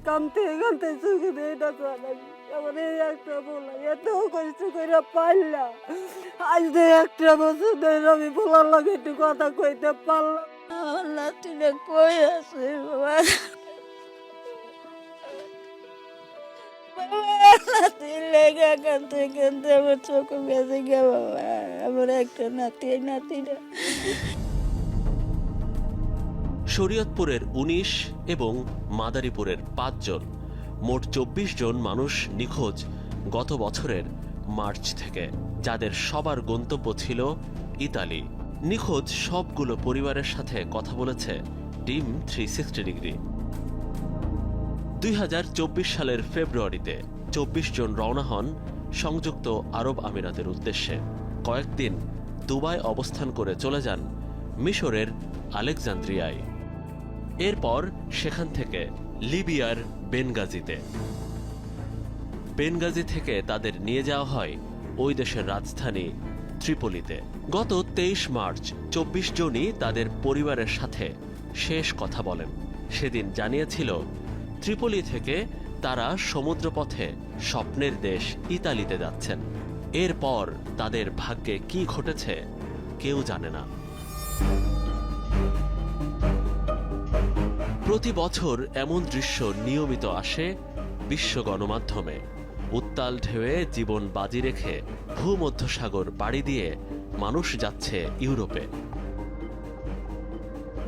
কামতে কামতে চোখে দিয়ে এটা আমার এই একটা বলা এত কষ্ট করে পারলাম আজ তো একটা বছর ধরে আমি বলার লাগে একটু কথা কইতে পারলাম আমার নাতিটা কই আছে বাবা নাতি লেগে কানতে কানতে আমার চোখ বেঁচে গে বাবা আমার একটা নাতি এই নাতিটা। শরীয়তপুরের ১৯ এবং মাদারীপুরের ৫ জন, মোট ২৪ জন মানুষ নিখোঁজ গত বছরের মার্চ থেকে, যাদের সবার গন্তব্য ছিল ইতালি। নিখোঁজ সবগুলো পরিবারের সাথে কথা বলেছে টিম 360 ডিগ্রি। ২০২৪ সালের ফেব্রুয়ারিতে ২৪ জন রওনা হন সংযুক্ত আরব আমিরাতের উদ্দেশ্যে। কয়েকদিন দুবাই অবস্থান করে চলে যান মিশরের আলেকজান্দ্রিয়ায়। এরপর সেখান থেকে লিবিয়ার বেনগাজিতে। বেনগাজি থেকে তাদের নিয়ে যাওয়া হয় ওই দেশের রাজধানী ত্রিপোলিতে। গত ২৩ মার্চ ২৪ জনই তাদের পরিবারের সাথে শেষ কথা বলেন। সেদিন জানিয়েছিল ত্রিপোলি থেকে তারা সমুদ্রপথে স্বপ্নের দেশ ইতালিতে যাচ্ছেন। এরপর তাদের ভাগ্যে কি ঘটেছে কেউ জানে না। প্রতি বছর এমন দৃশ্য নিয়মিত আসে বিশ্ব গণমাধ্যমে। উত্তাল ঢেউয়ে জীবন বাজি রেখে ভূমধ্যসাগর পাড়ি দিয়ে মানুষ যাচ্ছে ইউরোপে।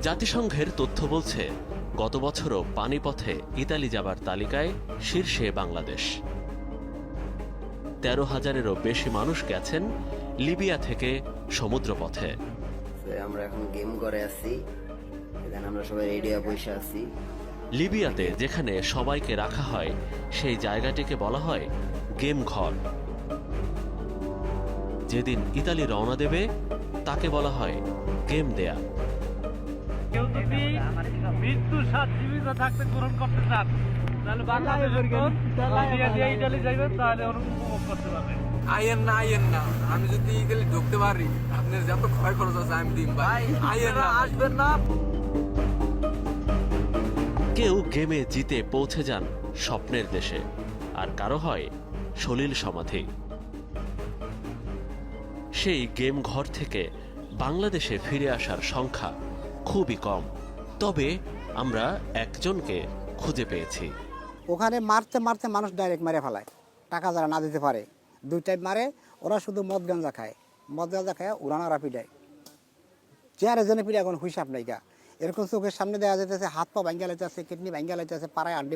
জাতিসংঘের তথ্য বলছে গত বছরও পানিপথে ইতালি যাবার তালিকায় শীর্ষে বাংলাদেশ। ১৩,০০০-এরও বেশি মানুষ গেছেন লিবিয়া থেকে সমুদ্রপথে। আমরা এখন গেম করে আছি, এখানে আমরা সবাই রেডি হয়ে বসে আছি। লিবিয়াতে যেখানে সবাইকে রাখা হয় সেই জায়গাটিকে বলা হয় গেম ঘর। যেদিন ইতালি রওনা দেবে তাকে বলা হয় গেম দেয়া। কেউ যদি মৃত্যুর স্বাদ জীবিত থাকতে গ্রহণ করতে চান তাহলে বাংলাদেশের ইটালি যাইবেন, তাহলে উপভোগ করতে পারবেন। আইয়েন না আমি যদি গেলে ঢুকতে পারি আপনার যত ক্ষয় খরচ আছে আমি দিন ভাই। আইয়েন না, আসবেন না। কেউ গেমে জিতে পৌঁছে যান স্বপ্নের দেশে, আর কারো হয় সলিল সমাধি। সেই গেম ঘর থেকে বাংলাদেশে ফিরে আসার সংখ্যা খুবই কম। তবে আমরা একজনকে খুঁজে পেয়েছি। ওখানে মারতে মারতে মানুষ ডাইরেক্ট মেরে ফেলায়, টাকা যারা না দিতে পারে 2 টাইম মারে। ওরা শুধু মদ গাঞ্জা খায়, মদ গাঞ্জা খায় উড়ানারা পিটায়। চেয়ারে জনে পিঠা এখন হিসাব নাই গা। এরকম চোখের সামনে দেওয়া যেতেছে, হাত পা ভাঙ্গা লাইতেছে, কিডনি ভাঙ্গা লাইতেছে, পাড়ায় আন্ডি